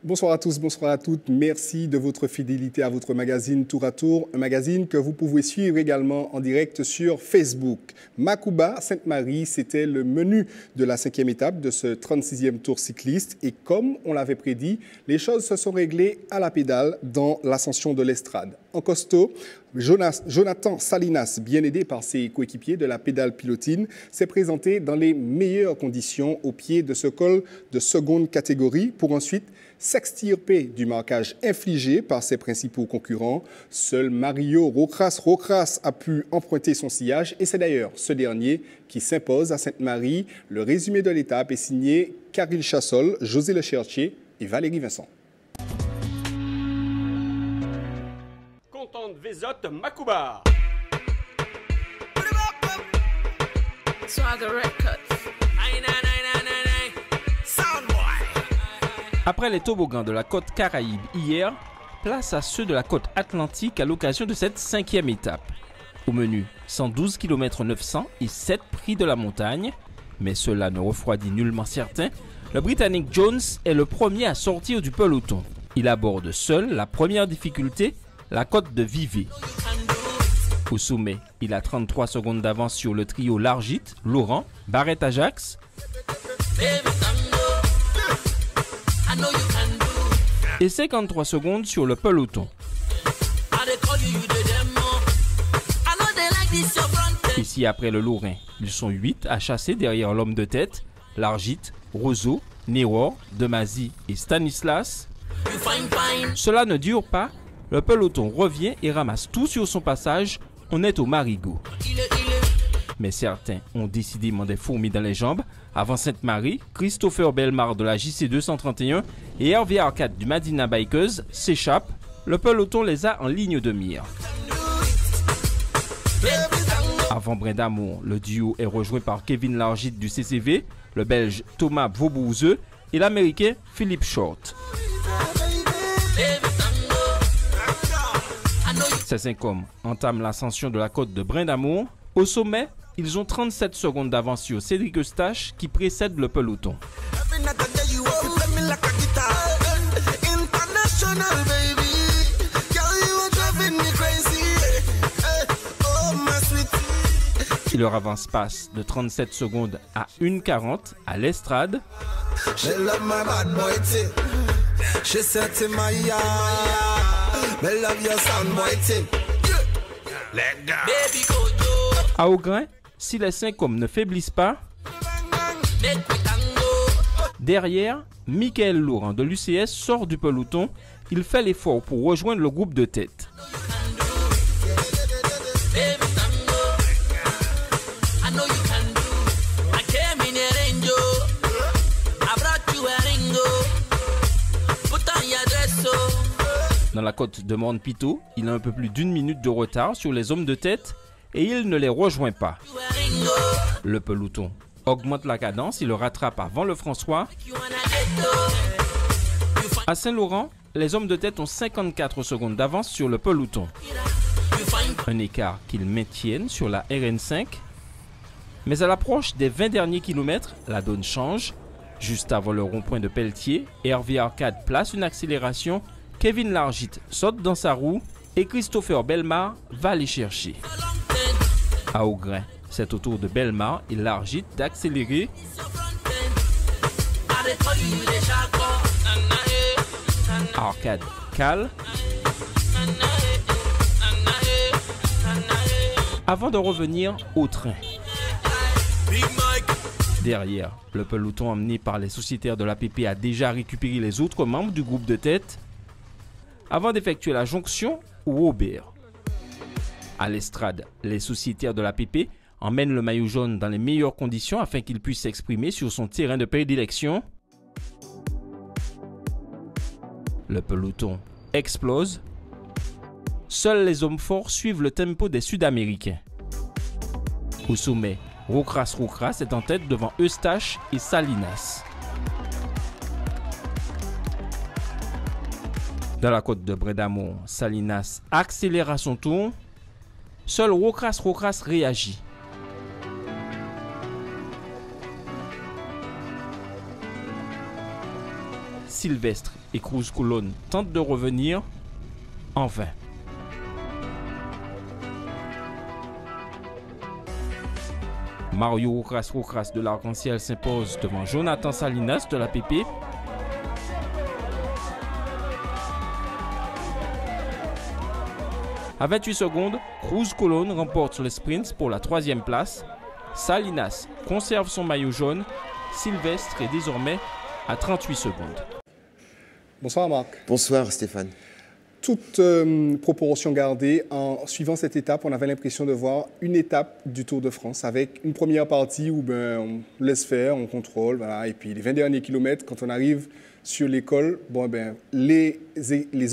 Bonsoir à tous, bonsoir à toutes. Merci de votre fidélité à votre magazine Tour à Tour, un magazine que vous pouvez suivre également en direct sur Facebook. Makouba, Sainte-Marie, c'était le menu de la 5e étape de ce 36e Tour cycliste. Et comme on l'avait prédit, les choses se sont réglées à la pédale dans l'ascension de l'Estrade. En costaud, Jonathan Salinas, bien aidé par ses coéquipiers de la pédale pilotine, s'est présenté dans les meilleures conditions au pied de ce col de seconde catégorie pour ensuite s'extirper du marquage infligé par ses principaux concurrents. Seul Mario Rocras a pu emprunter son sillage et c'est d'ailleurs ce dernier qui s'impose à Sainte-Marie. Le résumé de l'étape est signé Caril Chassol, José Lechertier et Valérie Vincent. Contente Vézotte Makouba. Après les toboggans de la côte Caraïbe hier, place à ceux de la côte Atlantique à l'occasion de cette 5e étape. Au menu, 112 km 900 et 7 prix de la montagne. Mais cela ne refroidit nullement certains. Le Britannique Jones est le premier à sortir du peloton. Il aborde seul la première difficulté, la côte de Vivey. Au sommet, il a 33 secondes d'avance sur le trio Largit, Laurent, Barrett Ajax et 53 secondes sur le peloton. Ici, après le Lorrain, ils sont 8 à chasser derrière l'homme de tête, Largit, Roseau, Nero, Demazy et Stanislas. Cela ne dure pas, le peloton revient et ramasse tout sur son passage, on est au marigot. Mais certains ont décidément des fourmis dans les jambes. Avant Sainte-Marie, Christopher Belmar de la JC 231 et Hervé Arcade du Madina Bikers s'échappent. Le peloton les a en ligne de mire. Avant Brindamour, le duo est rejoint par Kevin Largit du CCV, le Belge Thomas Vaubouzeux et l'Américain Philippe Short. Ces 5 hommes entament l'ascension de la côte de Brindamour. Au sommet, ils ont 37 secondes d'avance sur Cédric Eustache qui précède le peloton. Si leur avance passe de 37 secondes à 1,40 à l'Estrade, à Augrain, si les 5 hommes ne faiblissent pas, derrière, Michael Laurent de l'UCS sort du peloton. Il fait l'effort pour rejoindre le groupe de tête. Dans la côte de Morne-Pitot, il a un peu plus d'1 minute de retard sur les hommes de tête et il ne les rejoint pas. Le peloton augmente la cadence, il le rattrape avant le François. À Saint-Laurent, les hommes de tête ont 54 secondes d'avance sur le peloton. Un écart qu'ils maintiennent sur la RN5. Mais à l'approche des 20 derniers kilomètres, la donne change. Juste avant le rond-point de Pelletier, Hervé Arcade place une accélération. Kevin Largit saute dans sa roue et Christopher Belmar va les chercher. À Augrain, c'est au tour de Belmar et Largit d'accélérer. Arcade cale. Avant de revenir au train. Derrière, le peloton emmené par les sociétaires de l'APP a déjà récupéré les autres membres du groupe de tête avant d'effectuer la jonction au Aubert. À l'Estrade, les sociétaires de l'APP emmènent le maillot jaune dans les meilleures conditions afin qu'il puisse s'exprimer sur son terrain de prédilection. Le peloton explose. Seuls les hommes forts suivent le tempo des Sud-Américains. Au sommet, Rocras est en tête devant Eustache et Salinas. Dans la côte de Brindamour, Salinas accélère à son tour. Seul Rocras réagit. Sylvestre et Cruz Colón tentent de revenir, en vain. Mario Rocras de l'Arc-en-Ciel s'impose devant Jonathan Salinas de l'APP. À 28 secondes, Cruz Colón remporte le sprint pour la 3e place. Salinas conserve son maillot jaune. Sylvestre est désormais à 38 secondes. Bonsoir Marc. Bonsoir Stéphane. Toute proportion gardée, en suivant cette étape, on avait l'impression de voir une étape du Tour de France avec une première partie où on laisse faire, on contrôle, voilà, et puis les 20 derniers kilomètres, quand on arrive sur l'école, les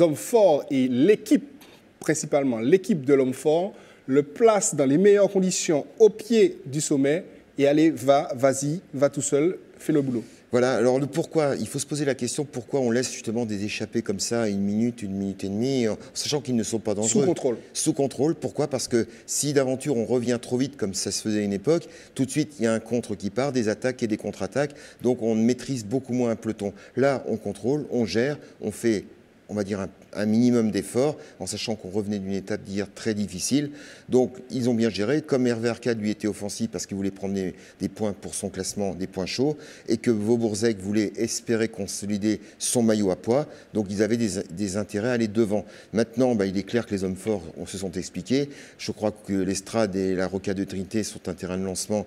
hommes forts et l'équipe, principalement l'équipe de l'homme fort, le place dans les meilleures conditions au pied du sommet et allez, vas-y, va tout seul, fais le boulot. Voilà, alors le pourquoi, il faut se poser la question pourquoi on laisse justement des échappées comme ça, 1 minute et demie, en sachant qu'ils ne sont pas dangereux. Sous contrôle. Sous contrôle, pourquoi? Parce que si d'aventure on revient trop vite comme ça se faisait à une époque, tout de suite il y a un contre qui part, des attaques et des contre-attaques, donc on maîtrise beaucoup moins un peloton. Là, on contrôle, on gère, on fait, on va dire, un minimum d'efforts, en sachant qu'on revenait d'une étape d'hier très difficile. Donc, ils ont bien géré. Comme Hervé Arcade, lui, était offensif parce qu'il voulait prendre des points pour son classement, des points chauds, et que Vaubourzeck voulait espérer consolider son maillot à poids. Donc, ils avaient des intérêts à aller devant. Maintenant, il est clair que les hommes forts se sont expliqués. Je crois que l'Estrade et la Rocade de Trinité sont un terrain de lancement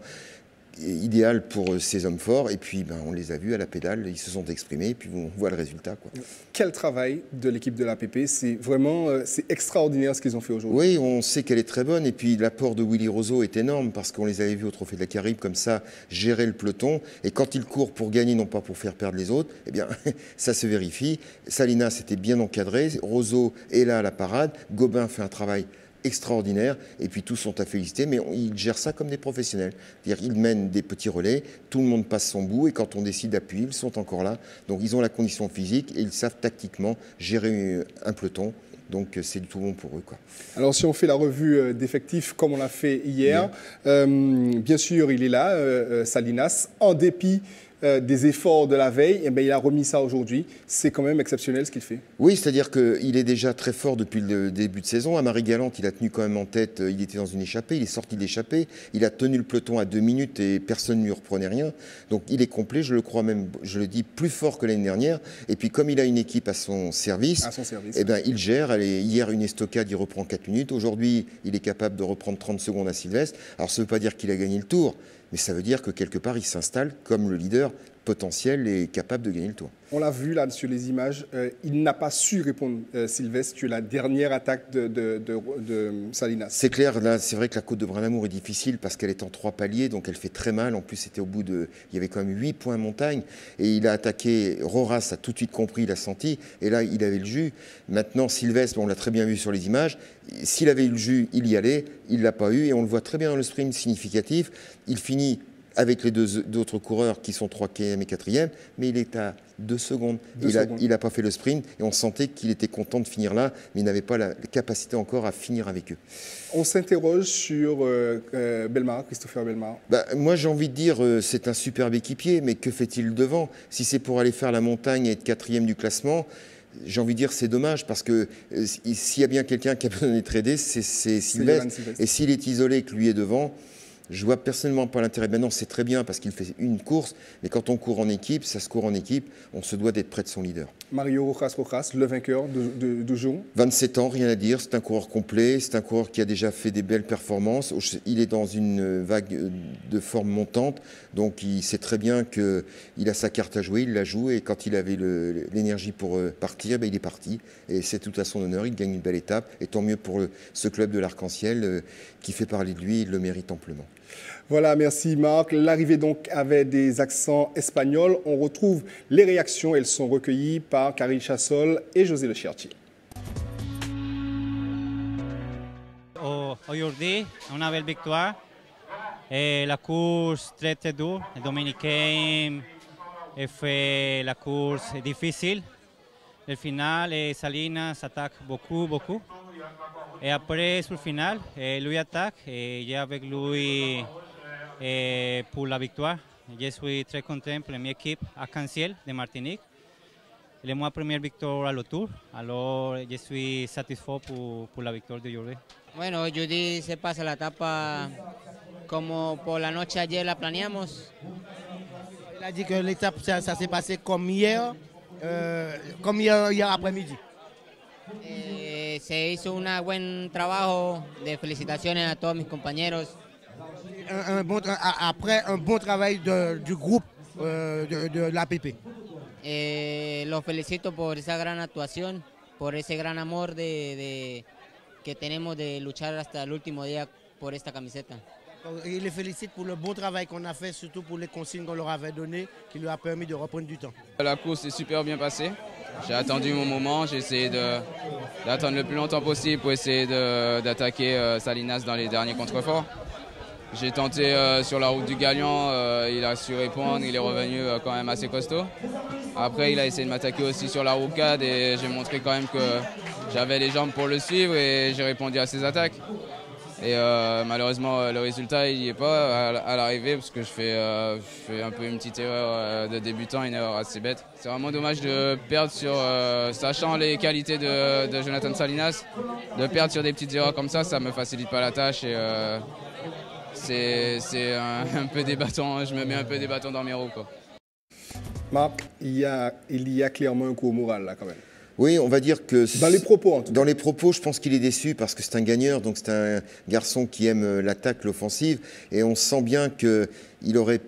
idéal pour ces hommes forts, et puis on les a vus à la pédale, ils se sont exprimés, et puis on voit le résultat, quoi. Quel travail de l'équipe de l'APP, c'est vraiment c'est extraordinaire ce qu'ils ont fait aujourd'hui. Oui, on sait qu'elle est très bonne, et puis l'apport de Willy Roseau est énorme, parce qu'on les avait vus au Trophée de la Caraïbe comme ça, gérer le peloton, et quand ils courent pour gagner, non pas pour faire perdre les autres, eh bien ça se vérifie. Salinas était bien encadré, Roseau est là à la parade, Gobin fait un travail extraordinaire, et puis tous sont à féliciter, mais ils gèrent ça comme des professionnels. C'est-à-dire ils mènent des petits relais, tout le monde passe son bout, et quand on décide d'appuyer, ils sont encore là. Donc ils ont la condition physique, et ils savent tactiquement gérer un peloton. Donc c'est du tout bon pour eux, quoi. Alors si on fait la revue d'effectifs comme on l'a fait hier, bien sûr il est là, Salinas, en dépit des efforts de la veille, il a remis ça aujourd'hui. C'est quand même exceptionnel ce qu'il fait. Oui, c'est-à-dire qu'il est déjà très fort depuis le début de saison. À Marie-Galante, il a tenu quand même en tête, il était dans une échappée, il est sorti de l'échappée, il a tenu le peloton à 2 minutes et personne ne lui reprenait rien. Donc il est complet, je le crois même, je le dis, plus fort que l'année dernière. Et puis comme il a une équipe à son service, il gère. Allez, hier, une estocade, il reprend 4 minutes. Aujourd'hui, il est capable de reprendre 30 secondes à Sylvestre. Alors ça ne veut pas dire qu'il a gagné le Tour, mais ça veut dire que quelque part, il s'installe comme le leader potentiel et capable de gagner le Tour. On l'a vu là sur les images, il n'a pas su répondre, Sylvestre, sur la dernière attaque de Salinas. C'est clair, là, c'est vrai que la côte de Brin-d'Amour est difficile parce qu'elle est en 3 paliers, donc elle fait très mal. En plus, c'était au bout de... Il y avait quand même 8 points montagne, et il a attaqué, Roras a tout de suite compris, il a senti, et là, il avait le jus. Maintenant, Sylvestre, on l'a très bien vu sur les images, s'il avait eu le jus, il y allait, il ne l'a pas eu, et on le voit très bien dans le sprint significatif. Il finit avec les deux autres coureurs qui sont 3e et 4e, mais il est à 2 secondes. Il n'a pas fait le sprint, et on sentait qu'il était content de finir là, mais il n'avait pas la capacité encore à finir avec eux. On s'interroge sur Bellemare, Christopher Bellemare. Moi, j'ai envie de dire, c'est un superbe équipier, mais que fait-il devant? Si c'est pour aller faire la montagne et être 4e du classement, j'ai envie de dire c'est dommage, parce que s'il y a bien quelqu'un qui a besoin d'être aidé, c'est Sylvestre. Et s'il est isolé et que lui est devant, je vois personnellement pas l'intérêt. Maintenant, c'est très bien parce qu'il fait une course, mais quand on court en équipe, ça se court en équipe, on se doit d'être près de son leader. Mario Rojas, le vainqueur de jour. 27 ans, rien à dire, c'est un coureur complet, c'est un coureur qui a déjà fait des belles performances. Il est dans une vague de forme montante, donc il sait très bien qu'il a sa carte à jouer, il la joue, et quand il avait l'énergie pour partir, il est parti. Et c'est tout à son honneur, il gagne une belle étape, et tant mieux pour ce club de l'Arc-en-Ciel qui fait parler de lui, il le mérite amplement. Voilà, merci Marc. L'arrivée donc avait des accents espagnols. On retrouve les réactions, elles sont recueillies par Caril Chassol et José Le Chertier. Aujourd'hui, une belle victoire. Et la course très très dure. Le Dominicain a fait la course difficile. Le final, Salinas attaque beaucoup. Et après, sur le final, lui attaque et j'ai avec lui pour la victoire. Je suis très content pour mi équipe Arc-en-Ciel de Martinique. C'est ma première victoire à le tour, alors je suis satisfait pour la victoire d'aujourd'hui. Bueno, Judy se pasa la etapa como por la noche ayer la planeamos. Il a dit que l'étape, ça s'est passé comme hier après-midi. Se hizo un buen trabajo, de felicitaciones a todos mis compañeros. Après un bon travail du groupe de l'APP. Los felicito por esa gran actuación, por ese gran amor que tenemos de luchar hasta el último día por esta camiseta. Il les félicite pour le bon travail qu'on a fait, surtout pour les consignes qu'on leur avait données, qui lui a permis de reprendre du temps. La course est super bien passée. J'ai attendu mon moment, j'ai essayé d'attendre le plus longtemps possible pour essayer d'attaquer Salinas dans les derniers contreforts. J'ai tenté sur la route du Galion, il a su répondre, il est revenu quand même assez costaud. Après, il a essayé de m'attaquer aussi sur la rocade et j'ai montré quand même que j'avais les jambes pour le suivre et j'ai répondu à ses attaques. Et malheureusement, le résultat, il n'y est pas à l'arrivée parce que je fais un peu une petite erreur de débutant, une erreur assez bête. C'est vraiment dommage de perdre sachant les qualités de Jonathan Salinas, de perdre sur des petites erreurs comme ça ne me facilite pas la tâche. Et, c'est un peu des bâtons, je me mets un peu des bâtons dans mes roues, quoi. Marc, il y a clairement un coup au moral là quand même. Oui, on va dire que... Dans les propos, en tout cas. Dans les propos, je pense qu'il est déçu parce que c'est un gagneur, donc c'est un garçon qui aime l'attaque, l'offensive, et on sent bien qu'il aurait...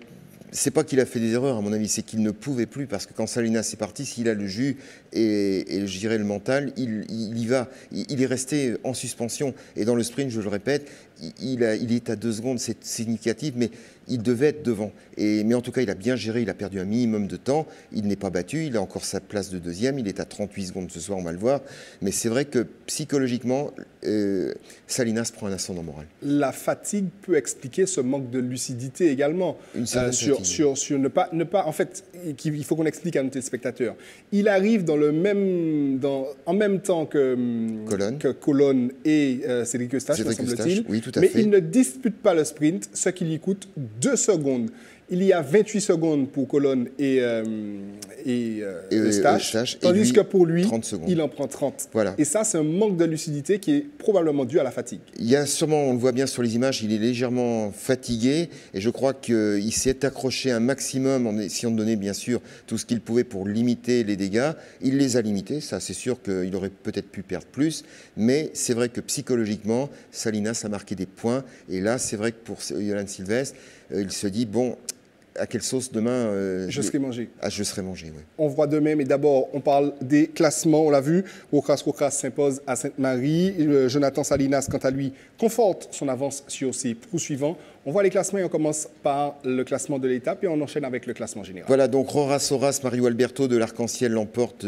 C'est pas qu'il a fait des erreurs, à mon avis, c'est qu'il ne pouvait plus, parce que quand Salinas est parti, s'il a le jus et je dirais le mental, il y va. Il est resté en suspension. Et dans le sprint, je le répète, il est à 2 secondes, c'est significatif, mais il devait être devant. Mais en tout cas, il a bien géré, il a perdu un minimum de temps. Il n'est pas battu, il a encore sa place de deuxième. Il est à 38 secondes ce soir, on va le voir. Mais c'est vrai que psychologiquement, Salinas prend un ascendant moral. La fatigue peut expliquer ce manque de lucidité également. Une certaine sur ne pas... En fait, il faut qu'on explique à nos téléspectateurs. Il arrive en même temps que Colonne et Cédric Eustache, me semble-t-il. Oui, tout à mais fait. il ne dispute pas le sprint, ce qui lui coûte 2 secondes. Il y a 28 secondes pour Colonne et Eustache, tandis que pour lui, il en prend 30. Voilà. Et ça, c'est un manque de lucidité qui est probablement dû à la fatigue. Il y a sûrement, on le voit bien sur les images, il est légèrement fatigué et je crois qu'il s'est accroché un maximum en essayant de donner bien sûr tout ce qu'il pouvait pour limiter les dégâts. Il les a limités, ça c'est sûr qu'il aurait peut-être pu perdre plus, mais c'est vrai que psychologiquement, Salinas a marqué des points et là c'est vrai que pour Yolan Sylvestre, il se dit bon, à quelle sauce demain je serai mangé. Ah, je serai mangé, oui. On voit demain, mais d'abord, on parle des classements. On l'a vu, Rocas s'impose à Sainte-Marie. Jonathan Salinas, quant à lui, conforte son avance sur ses poursuivants. On voit les classements et on commence par le classement de l'étape et on enchaîne avec le classement général. Voilà, donc Roras Soras, Mario Alberto de l'Arc-en-Ciel emporte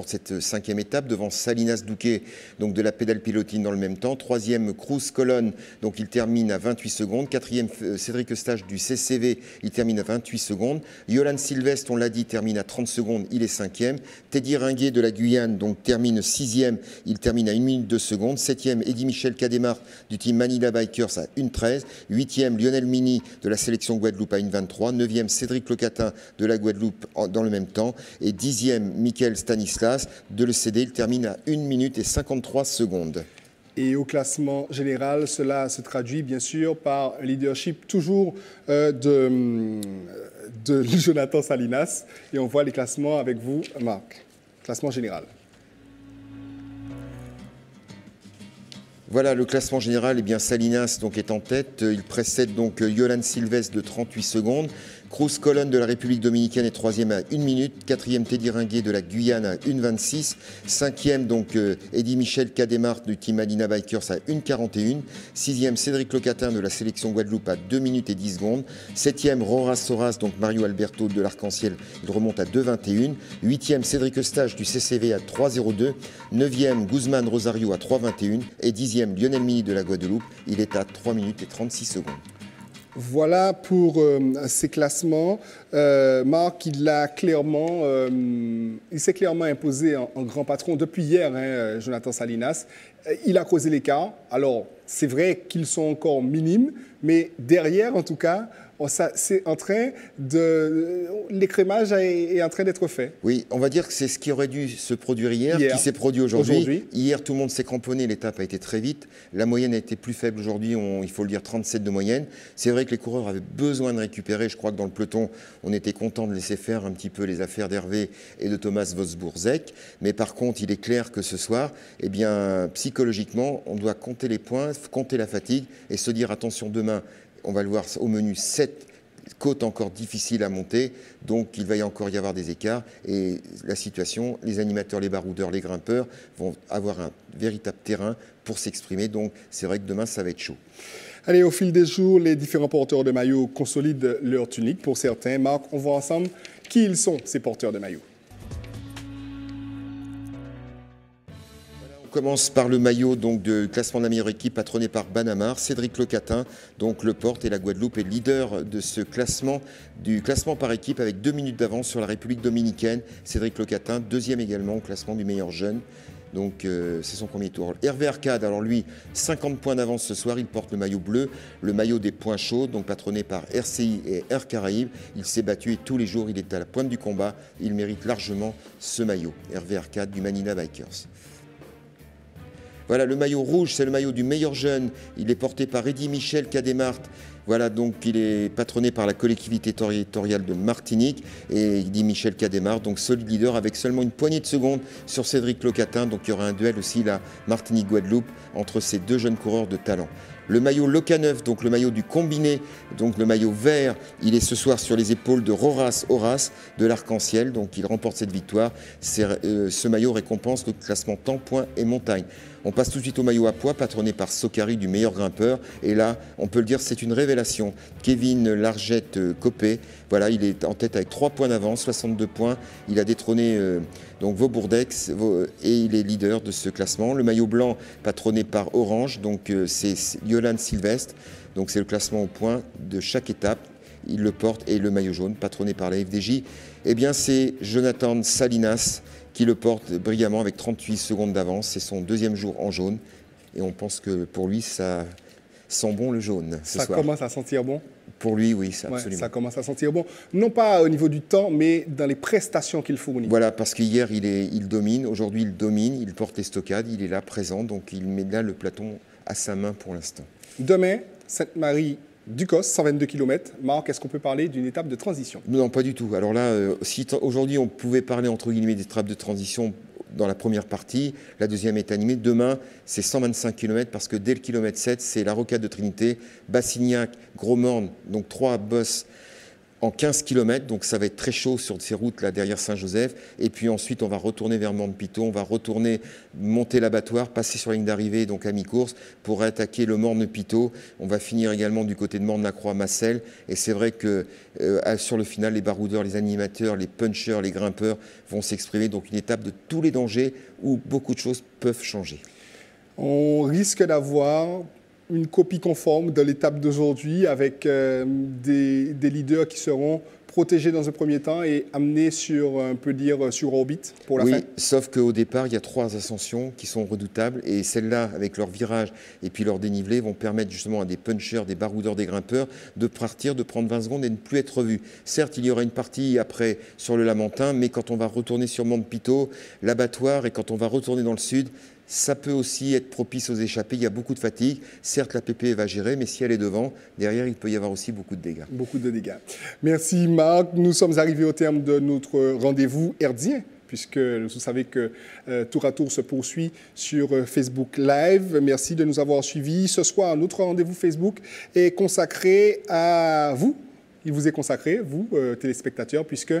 cette 5e étape devant Salinas Douquet donc de la pédale pilotine dans le même temps. 3e, Cruz Colonne, donc il termine à 28 secondes. 4e, Cédric Eustache du CCV, il termine à 28 secondes. Yolan Sylvestre, on l'a dit, termine à 30 secondes, il est 5e. Teddy Ringuet de la Guyane, donc termine 6e, il termine à 1 minute 2 secondes. 7e, Eddy Michel Cademar du team Manila Bikers à 1,13. 8e, Lionel Mini de la sélection Guadeloupe à 1,23. 9e, Cédric Locatin de la Guadeloupe dans le même temps. Et 10e, Michael Stanislas de l'ECD, il termine à 1 minute et 53 secondes. Et au classement général, cela se traduit bien sûr par un leadership toujours de Jonathan Salinas. Et on voit les classements avec vous, Marc. Classement général. Voilà le classement général, eh bien Salinas donc, est en tête, il précède donc Yolan Sylvestre de 38 secondes, Cruz Colonne de la République Dominicaine est 3e à 1 minute, 4e Teddy Ringuet de la Guyane à 1,26, 5e donc Eddy Michel Cademar du team Manila Bikers à 1,41, 6e Cédric Locatin de la sélection Guadeloupe à 2 minutes et 10 secondes, 7e Roras Soras, donc Mario Alberto de l'Arc-en-Ciel, il remonte à 2,21, 8e Cédric Eustache du CCV à 3,02, 9e Guzman Rosario à 3,21 et 10e Lionel Mini de la Guadeloupe, il est à 3 minutes et 36 secondes. Voilà pour ces classements. Marc, il s'est clairement imposé en grand patron depuis hier, hein, Jonathan Salinas. Il a causé l'écart. Alors, c'est vrai qu'ils sont encore minimes, mais derrière, en tout cas, c'est en train de... L'écrémage est en train d'être fait. Oui, on va dire que c'est ce qui aurait dû se produire hier. Qui s'est produit aujourd'hui. Hier, tout le monde s'est cramponné, l'étape a été très vite. La moyenne a été plus faible aujourd'hui, il faut le dire, 37 de moyenne. C'est vrai que les coureurs avaient besoin de récupérer. Je crois que dans le peloton, on était content de laisser faire un petit peu les affaires d'Hervé et de Thomas Vosbourg-Zec. Mais par contre, il est clair que ce soir, eh bien, psychologiquement, on doit compter les points, compter la fatigue et se dire attention, demain, on va le voir au menu 7 côtes encore difficiles à monter, donc il va encore y avoir des écarts et la situation, les animateurs, les baroudeurs, les grimpeurs vont avoir un véritable terrain pour s'exprimer, donc c'est vrai que demain ça va être chaud. Allez, au fil des jours, les différents porteurs de maillots consolident leur tunique. Pour certains, Marc, on voit ensemble qui ils sont, ces porteurs de maillots. On commence par le maillot donc, de classement de la meilleure équipe patronné par Banamar. Cédric Lecatin donc, le porte et la Guadeloupe est leader de ce classement, du classement par équipe avec 2 minutes d'avance sur la République dominicaine. Cédric Lecatin, deuxième également au classement du meilleur jeune. Donc c'est son premier tour. Hervé Arcade, alors lui, 50 points d'avance ce soir, il porte le maillot bleu, le maillot des points chauds, donc patronné par RCI et Air Caraïbes. Il s'est battu et tous les jours il est à la pointe du combat. Il mérite largement ce maillot. Hervé Arcade du Manina Bikers. Voilà, le maillot rouge, c'est le maillot du meilleur jeune. Il est porté par Eddy Michel Cademart. Voilà, donc il est patronné par la collectivité territoriale de Martinique. Et Eddy Michel Cademart, donc solide leader avec seulement une poignée de secondes sur Cédric Lecatin. Donc il y aura un duel aussi, là, Martinique-Guadeloupe, entre ces deux jeunes coureurs de talent. Le maillot Locaneuf, donc le maillot du combiné, donc le maillot vert, il est ce soir sur les épaules de Roras Horace de l'Arc-en-Ciel. Donc il remporte cette victoire. Ce maillot récompense le classement temps, points et montagne. On passe tout de suite au maillot à poids, patronné par Sokari du meilleur grimpeur. Et là, on peut le dire, c'est une révélation. Kevin Largette-Copé, voilà, il est en tête avec 3 points d'avance, 62 points. Il a détrôné donc Vaubourdex et il est leader de ce classement. Le maillot blanc, patronné par Orange, donc c'est Yolande Sylvestre. Donc c'est le classement au point de chaque étape. Il le porte. Et le maillot jaune, patronné par la FDJ, eh bien c'est Jonathan Salinas qui le porte brillamment avec 38 secondes d'avance. C'est son deuxième jour en jaune. Et on pense que pour lui, ça sent bon le jaune ce soir. Ça commence à sentir bon? Pour lui, oui, absolument. Ouais, ça commence à sentir bon. Non pas au niveau du temps, mais dans les prestations qu'il fournit. Voilà, parce qu'hier, il domine. Aujourd'hui, il domine. Il porte les stockades. Il est là, présent. Donc, il met là le peloton à sa main pour l'instant. Demain, Sainte-Marie-du-Cos, 122 km. Marc, est-ce qu'on peut parler d'une étape de transition? Non, pas du tout. Alors là, si aujourd'hui, on pouvait parler, entre guillemets, d'étape de transition dans la première partie, la deuxième est animée. Demain, c'est 125 km parce que dès le kilomètre 7, c'est la rocade de Trinité, Bassignac, Gros-Morne, donc 3 bosses en 15 km, donc ça va être très chaud sur ces routes là derrière Saint-Joseph. Et puis ensuite, on va retourner vers Morne-Piton, on va retourner monter l'abattoir, passer sur la ligne d'arrivée, donc à mi-course, pour attaquer le Morne-Pitot. On va finir également du côté de Morne-la-Croix-Massel. Et c'est vrai que sur le final, les baroudeurs, les animateurs, les punchers, les grimpeurs vont s'exprimer. Donc une étape de tous les dangers où beaucoup de choses peuvent changer. On risque d'avoir une copie conforme de l'étape d'aujourd'hui avec des leaders qui seront protégés dans un premier temps et amenés sur, on peut dire, sur orbite pour la fin. Oui, sauf qu'au départ, il y a 3 ascensions qui sont redoutables et celles-là, avec leur virage et puis leur dénivelé, vont permettre justement à des punchers, des baroudeurs, des grimpeurs de partir, de prendre 20 secondes et de ne plus être revus. Certes, il y aura une partie après sur le Lamentin, mais quand on va retourner sur Morne-Pitot, l'abattoir et quand on va retourner dans le sud, ça peut aussi être propice aux échappées. Il y a beaucoup de fatigue. Certes, la PP va gérer, mais si elle est devant, derrière, il peut y avoir aussi beaucoup de dégâts. Beaucoup de dégâts. Merci Marc. Nous sommes arrivés au terme de notre rendez-vous herdien, puisque vous savez que Tour à Tour se poursuit sur Facebook Live. Merci de nous avoir suivis. Ce soir, notre rendez-vous Facebook est consacré à vous. Il vous est consacré, vous, téléspectateurs, puisque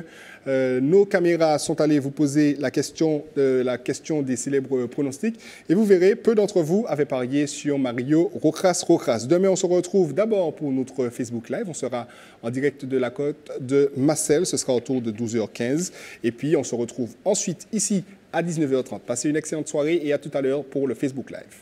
nos caméras sont allées vous poser la question des célèbres pronostics. Et vous verrez, peu d'entre vous avaient parié sur Mario Rojas. Demain, on se retrouve d'abord pour notre Facebook Live. On sera en direct de la côte de Marcel. Ce sera autour de 12h15. Et puis, on se retrouve ensuite ici à 19h30. Passez une excellente soirée et à tout à l'heure pour le Facebook Live.